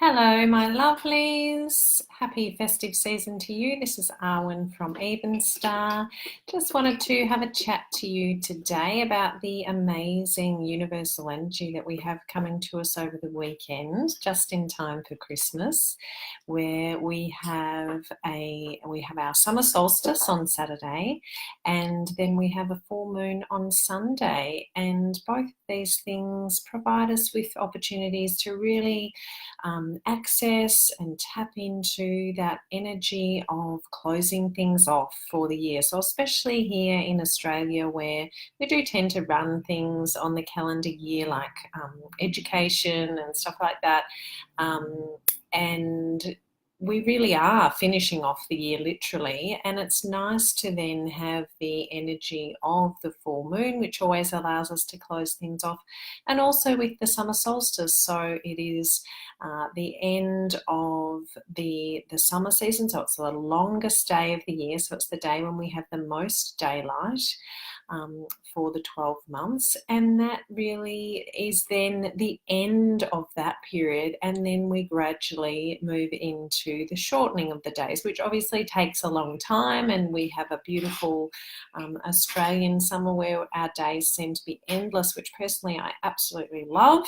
Hello, my lovelies. Happy festive season to you. This is Arwen from Evenstar. Just wanted to have a chat to you today about the amazing universal energy that we have coming to us over the weekend, just in time for Christmas, where we have our summer solstice on Saturday, and then we have a full moon on Sunday. And both of these things provide us with opportunities to really access and tap into that energy of closing things off for the year. So especially here in Australia, where we do tend to run things on the calendar year, like education and stuff like that. And we really are finishing off the year literally, and it's nice to then have the energy of the full moon, which always allows us to close things off, and also with the summer solstice. So it is the end of the summer season, so it's the longest day of the year, so it's the day when we have the most daylight for the 12 months, and that really is then the end of that period, and then we gradually move into the shortening of the days, which obviously takes a long time, and we have a beautiful Australian summer where our days seem to be endless, which personally I absolutely love.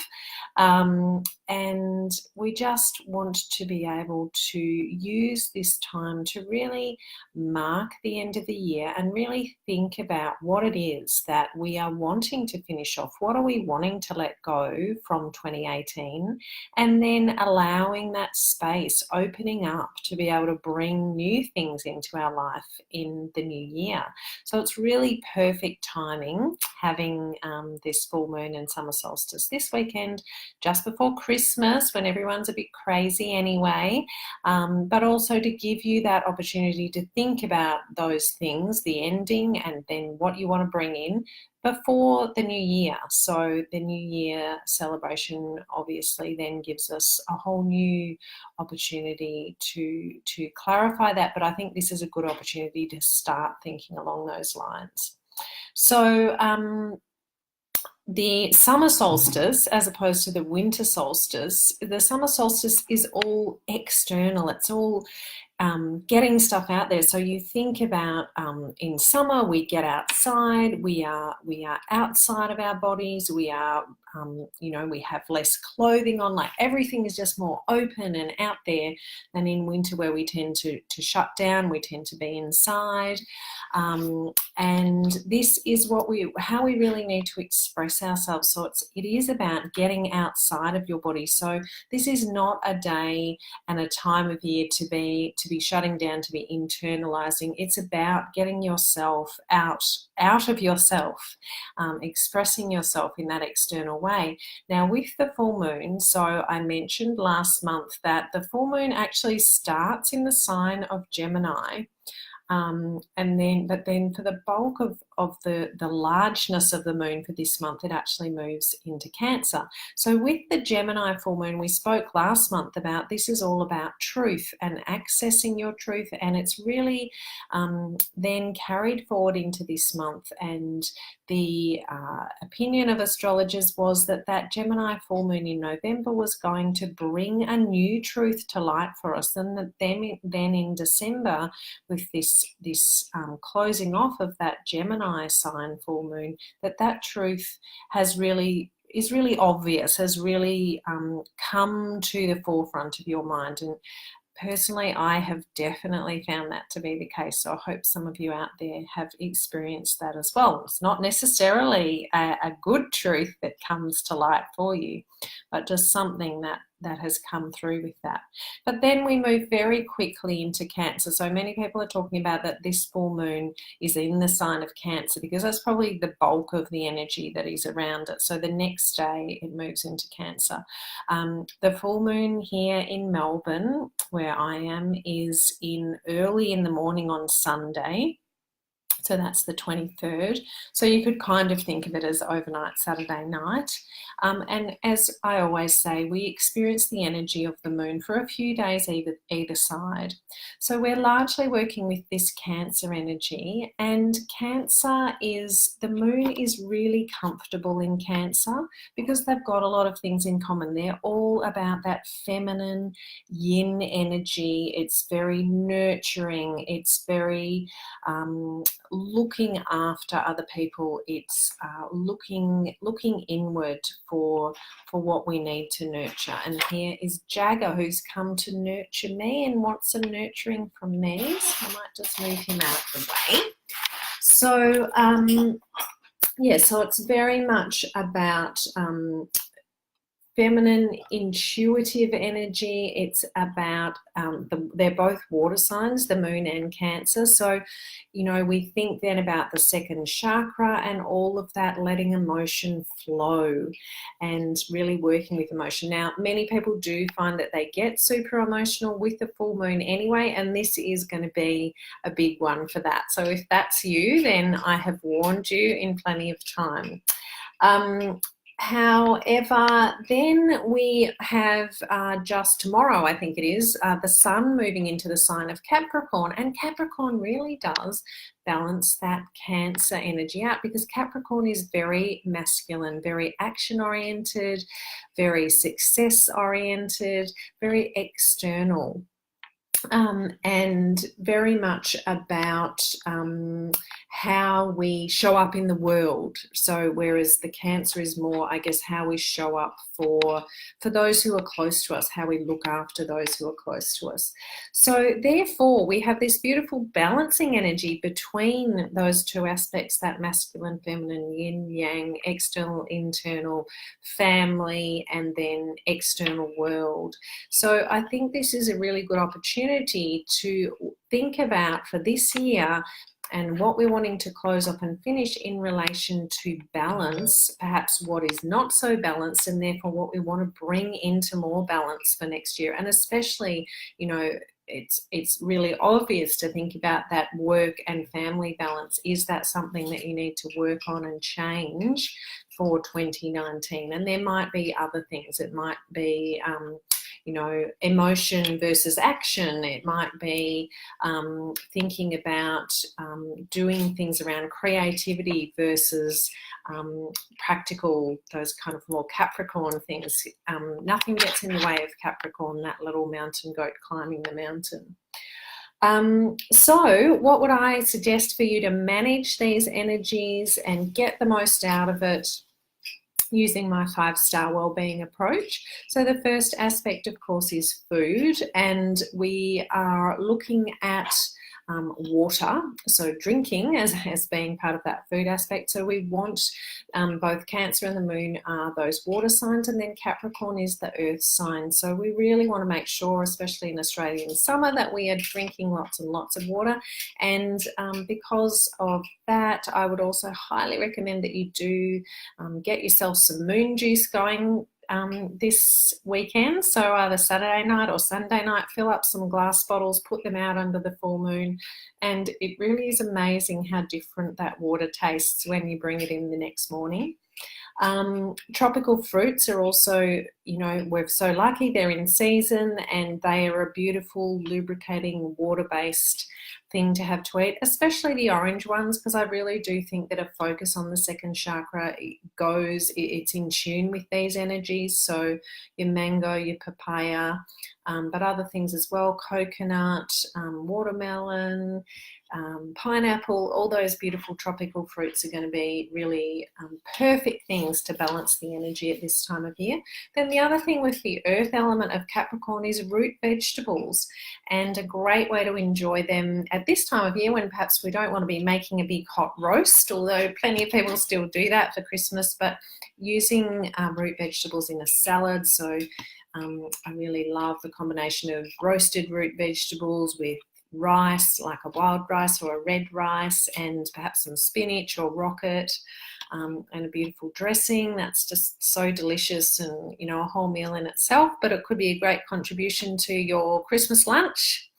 And we just want to be able to use this time to really mark the end of the year and really think about what it is that we are wanting to finish off. What are we wanting to let go from 2018? And then allowing that space, opening up to be able to bring new things into our life in the new year. So it's really perfect timing having this full moon and summer solstice this weekend, just before Christmas, when everyone's a bit crazy anyway, but also to give you that opportunity to think about those things, the ending, and then what you want to bring in before the new year. So the new year celebration obviously then gives us a whole new opportunity to clarify that, but I think this is a good opportunity to start thinking along those lines. So the summer solstice, as opposed to the winter solstice, the summer solstice is all external. It's all getting stuff out there. So you think about in summer, we get outside, we are outside of our bodies, we are we have less clothing on, like everything is just more open and out there than in winter, where we tend to shut down, we tend to be inside. And this is how we really need to express ourselves. So it is about getting outside of your body. So this is not a day and a time of year to be shutting down, to be internalizing. It's about getting yourself out of yourself, expressing yourself in that external way. Now, with the full moon, so I mentioned last month that the full moon actually starts in the sign of Gemini. But then for the bulk of the largeness of the moon for this month, it actually moves into Cancer. So with the Gemini full moon, we spoke last month about this is all about truth and accessing your truth, and it's really then carried forward into this month. And the opinion of astrologers was that Gemini full moon in November was going to bring a new truth to light for us, and that then in December, with this closing off of that Gemini sign full moon, that truth is really obvious, has really come to the forefront of your mind. And personally, I have definitely found that to be the case. So I hope some of you out there have experienced that as well. It's not necessarily a good truth that comes to light for you, but just something that has come through with that. But then we move very quickly into Cancer. So many people are talking about that this full moon is in the sign of Cancer, because that's probably the bulk of the energy that is around it. So the next day it moves into Cancer. The full moon here in Melbourne, where I am, is early in the morning on Sunday. So that's the 23rd. So you could kind of think of it as overnight Saturday night. And as I always say, we experience the energy of the moon for a few days either side. So we're largely working with this Cancer energy, and Cancer is, the moon is really comfortable in Cancer because they've got a lot of things in common. They're all about that feminine yin energy. It's very nurturing. It's very looking after other people. It's looking inward for what we need to nurture. And here is Jagger, who's come to nurture me and wants some nurturing from me. So I might just move him out of the way. So yeah, so it's very much about feminine, intuitive energy. It's about, they're both water signs, the moon and Cancer. So, you know, we think then about the second chakra and all of that, letting emotion flow and really working with emotion. Now, many people do find that they get super emotional with the full moon anyway, and this is going to be a big one for that. So if that's you, then I have warned you in plenty of time. However, then we have just tomorrow, I think it is, the sun moving into the sign of Capricorn, and Capricorn really does balance that Cancer energy out, because Capricorn is very masculine, very action-oriented, very success-oriented, very external. And very much about how we show up in the world. So whereas the Cancer is more, I guess, how we show up for those who are close to us, how we look after those who are close to us. So therefore, we have this beautiful balancing energy between those two aspects, that masculine, feminine, yin, yang, external, internal, family, and then external world. So I think this is a really good opportunity to think about for this year and what we're wanting to close up and finish in relation to balance, perhaps what is not so balanced, and therefore what we want to bring into more balance for next year. And especially, you know, it's really obvious to think about that work and family balance. Is that something that you need to work on and change for 2019? And there might be other things. It might be you know, emotion versus action. It might be thinking about doing things around creativity versus practical, those kind of more Capricorn things. Nothing gets in the way of Capricorn, that little mountain goat climbing the mountain. So what would I suggest for you to manage these energies and get the most out of it using my 5-star wellbeing approach? So the first aspect, of course, is food, and we are looking at water, so drinking as being part of that food aspect. So we want both Cancer and the moon are those water signs, and then Capricorn is the earth sign. So we really want to make sure, especially in Australian summer, that we are drinking lots and lots of water. And because of that, I would also highly recommend that you do get yourself some moon juice going this weekend. So either Saturday night or Sunday night, fill up some glass bottles, put them out under the full moon, and it really is amazing how different that water tastes when you bring it in the next morning. Tropical fruits are also, you know, we're so lucky they're in season, and they are a beautiful lubricating water-based thing to have to eat, especially the orange ones, because I really do think that a focus on the second chakra it's in tune with these energies. So your mango, your papaya, but other things as well, coconut, watermelon, pineapple, all those beautiful tropical fruits are going to be really perfect things to balance the energy at this time of year. Then the other thing with the earth element of Capricorn is root vegetables, and a great way to enjoy them at this time of year when perhaps we don't want to be making a big hot roast, although plenty of people still do that for Christmas, but using root vegetables in a salad. So I really love the combination of roasted root vegetables with rice, like a wild rice or a red rice, and perhaps some spinach or rocket, and a beautiful dressing. That's just so delicious, and, you know, a whole meal in itself, but it could be a great contribution to your Christmas lunch.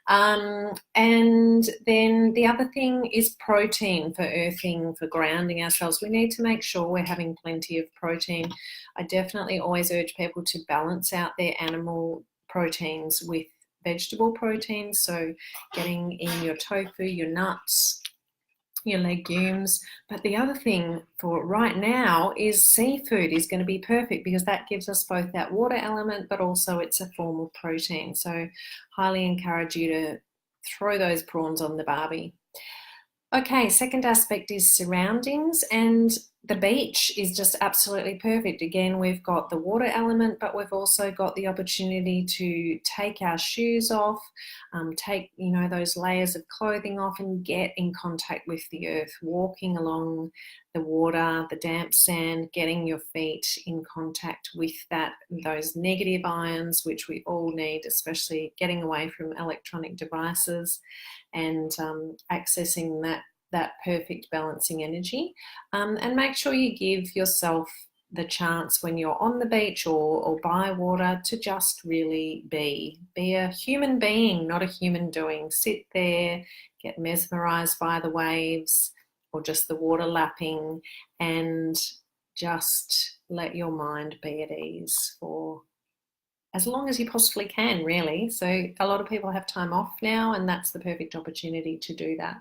And then the other thing is protein for earthing, for grounding ourselves. We need to make sure we're having plenty of protein. I definitely always urge people to balance out their animal proteins with vegetable proteins. So getting in your tofu, your nuts, your legumes. But the other thing for right now is seafood is going to be perfect because that gives us both that water element, but also it's a form of protein. So highly encourage you to throw those prawns on the barbie. Okay, second aspect is surroundings, and the beach is just absolutely perfect. Again, we've got the water element, but we've also got the opportunity to take our shoes off, take, those layers of clothing off and get in contact with the earth, walking along the water, the damp sand, getting your feet in contact with those negative ions, which we all need, especially getting away from electronic devices and accessing that perfect balancing energy. And make sure you give yourself the chance when you're on the beach or by water to just really be a human being, not a human doing. Sit there, get mesmerized by the waves or just the water lapping, and just let your mind be at ease for as long as you possibly can, really. So a lot of people have time off now, and that's the perfect opportunity to do that.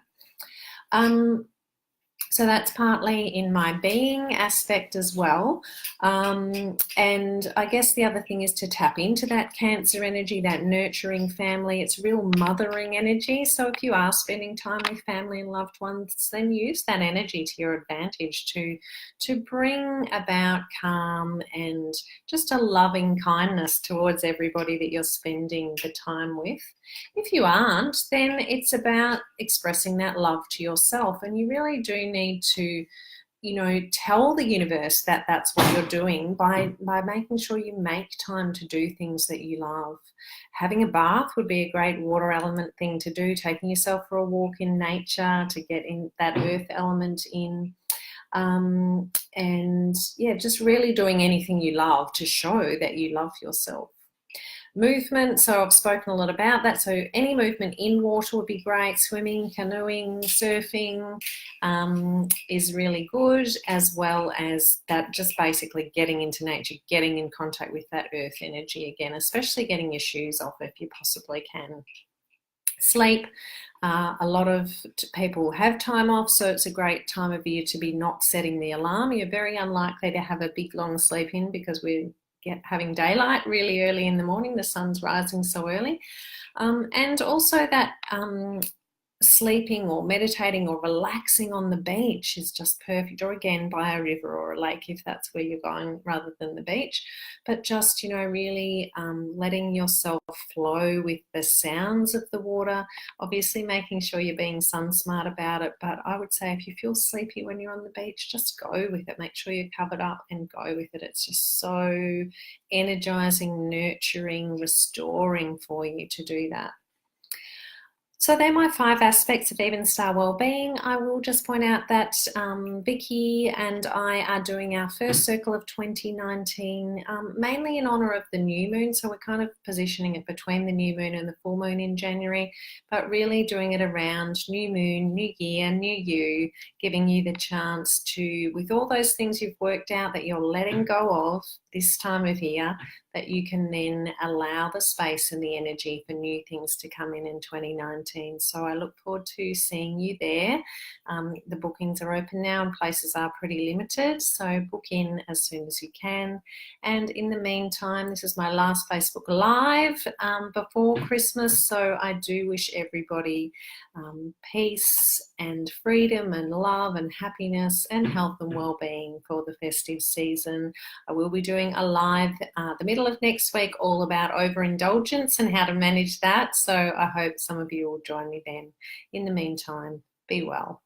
So that's partly in my being aspect as well. And I guess the other thing is to tap into that Cancer energy, that nurturing family. It's real mothering energy. So if you are spending time with family and loved ones, then use that energy to your advantage to bring about calm and just a loving kindness towards everybody that you're spending the time with. If you aren't, then it's about expressing that love to yourself, and you really do need to, tell the universe that that's what you're doing by making sure you make time to do things that you love. Having a bath would be a great water element thing to do, taking yourself for a walk in nature to get in that earth element in. And yeah, just really doing anything you love to show that you love yourself. Movement, so I've spoken a lot about that. So any movement in water would be great. Swimming, canoeing, surfing is really good, as well as that, just basically getting into nature, getting in contact with that earth energy again, especially getting your shoes off if you possibly can. Sleep. A lot of people have time off, so it's a great time of year to be not setting the alarm. You're very unlikely to have a big long sleep in because we're having daylight really early in the morning. The sun's rising so early. And also that sleeping or meditating or relaxing on the beach is just perfect, or again by a river or a lake if that's where you're going rather than the beach. But just, really letting yourself flow with the sounds of the water, obviously making sure you're being sun smart about it. But I would say if you feel sleepy when you're on the beach, just go with it. Make sure you're covered up and go with it. It's just so energizing, nurturing, restoring for you to do that. So they're my 5 aspects of Even Star Wellbeing. I will just point out that Vicky and I are doing our first circle of 2019, mainly in honour of the new moon. So we're kind of positioning it between the new moon and the full moon in January, but really doing it around new moon, new year, new you, giving you the chance to, with all those things you've worked out that you're letting go of this time of year, that you can then allow the space and the energy for new things to come in 2019. So I look forward to seeing you there. The bookings are open now and places are pretty limited, so book in as soon as you can. And in the meantime, this is my last Facebook Live before Christmas, so I do wish everybody peace and freedom and love and happiness and health and well-being for the festive season. I will be doing a live the middle of next week all about overindulgence and how to manage that, so I hope some of you will join me then. In the meantime, be well.